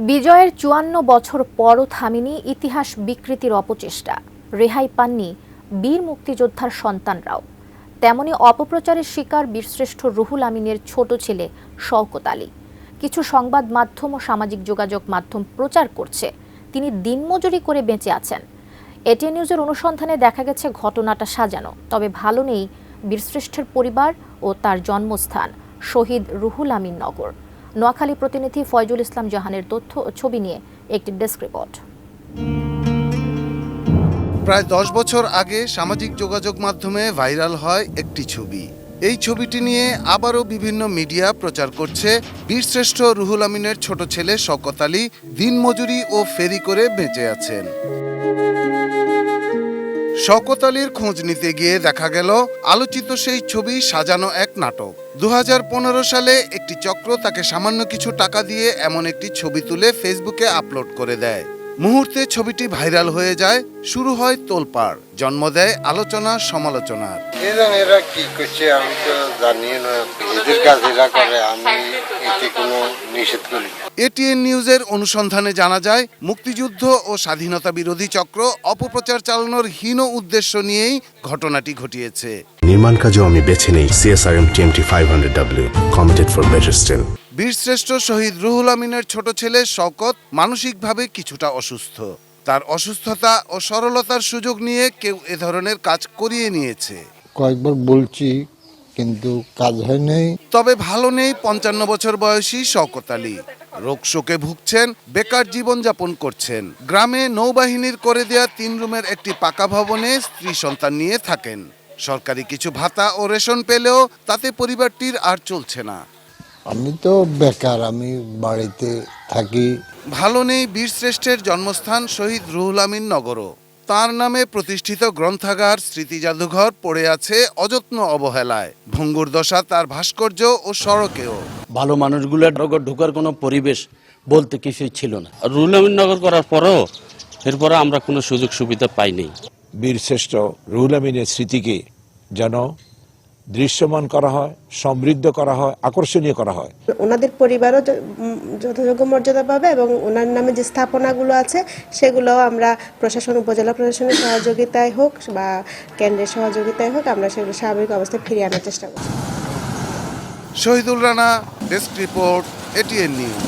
বিজয়ের ৫৪ বছর পরও থামেনি ইতিহাস বিকৃতির অপচেষ্টা। রেহাই পাননি বীর মুক্তিযোদ্ধার সন্তানরাও। তেমনি অপপ্রচারের শিকার বীরশ্রেষ্ঠ রুহুল আমিনের ছোট ছেলে শওকত আলী। কিছু সংবাদ মাধ্যম ও সামাজিক যোগাযোগ মাধ্যম প্রচার করছে তিনি দিনমজুরি করে বেঁচে আছেন। এটিএন নিউজের অনুসন্ধানে দেখা গেছে ঘটনাটা সাজানো। তবে ভালো নেই বীরশ্রেষ্ঠের পরিবার ও তার জন্মস্থান শহীদ রুহুল আমিন নগর। নোয়াখালী প্রতিনিধি ফয়জুল ইসলাম জাহানের তথ্য ও ছবি নিয়ে একটি ডেস্ক রিপোর্ট। প্রায় ১০ বছর আগে সামাজিক যোগাযোগ মাধ্যমে ভাইরাল হয় একটি ছবি। এই ছবিটি নিয়ে আবারও বিভিন্ন মিডিয়া প্রচার করছে বীরশ্রেষ্ঠ রুহুল আমিনের ছোট ছেলে শওকত আলী দিনমজুরি ও ফেরি করে বেঁচে আছেন। শওকত আলীর খোঁজ নিতে গিয়ে দেখা গেল আলোচিত সেই ছবি সাজানো এক নাটক। ২০১৫ সালে একটি চক্র তাকে সামান্য কিছু টাকা দিয়ে এমন একটি ছবি তুলে ফেসবুকে আপলোড করে দেয়। মুহূর্তে ছবিটি ভাইরাল হয়ে যায়, শুরু হয় তোলপাড়, জন্ম দেয় আলোচনা সমালোচনার। এরা কি করছে আমি তো জানি না, এদের কাজ এরা করে, আমি এতে কোনো নিষেধ করি। এটিএন নিউজের অনুসন্ধানে জানা যায় মুক্তিযুদ্ধ ও স্বাধীনতা বিরোধী চক্র অপপ্রচার চালানোর হীন উদ্দেশ্য নিয়েই ঘটনাটি ঘটিয়েছে। নির্মাণ কাজেও আমি বেছে নেই CSRM TMT 500W, committed for better still। বীরশ্রেষ্ঠ শহীদ রুহুল আমিনের ছোট ছেলে শওকত মানসিকভাবে কিছুটা অসুস্থ। তার অসুস্থতা ও সরলতার সুযোগ নিয়ে কেউ এ ধরনের কাজ করিয়ে নিয়েছে। কয়েকবার বলছি কিন্তু কাজ হয় নাই। তবে ভালো নেই ৫৫ বছর বয়সী শওকত আলী। রোগ শোকে ভুগছেন, বেকার জীবনযাপন করছেন। গ্রামে নৌবাহিনীর করে দেয়া ৩ রুমের একটি পাকা ভবনে স্ত্রী সন্তান নিয়ে থাকেন। সরকারি কিছু ভাতা ও রেশন পেলেও তাতে পরিবারটির আর চলছে না। আমি তো বেকার, আমি বাড়িতে থাকি। ভালো নেই বীরশ্রেষ্ঠের জন্মস্থান শহীদ রুহুল আমিন নগরও। তার নামে প্রতিষ্ঠিত গ্রন্থাগার, স্মৃতি জাদুঘর পড়ে আছে অযত্ন অবহেলায়। ভঙ্গুর দশা তার ভাস্কর্য ও সড়কেও। ভালো মানুষগুলোর নগর ঢোকার কোনো পরিবেশ বলতে কিছুই ছিল না। রুহুল আমিন নগর করার পরেও এরপরে আমরা কোনো সুযোগ সুবিধা পাইনি। বীরশ্রেষ্ঠ রুহুল আমিনের স্মৃতিকে যেন দৃশ্যমান করা হয়, সমৃদ্ধ করা হয়, আকর্ষণীয় করা হয়। ওনাদের পরিবারও যথাযোগ্য মর্যাদা পাবে এবং ওনার নামে যে স্থাপনাগুলো আছে সেগুলোও আমরা প্রশাসন, উপজেলা প্রশাসনের সহযোগিতায় হোক বা কেন্দ্রের সহযোগিতায় হোক আমরা সেগুলো স্বাভাবিক অবস্থায় ফিরিয়ে আনার চেষ্টা করছি। Shahidul Rana, desk report, ATN news.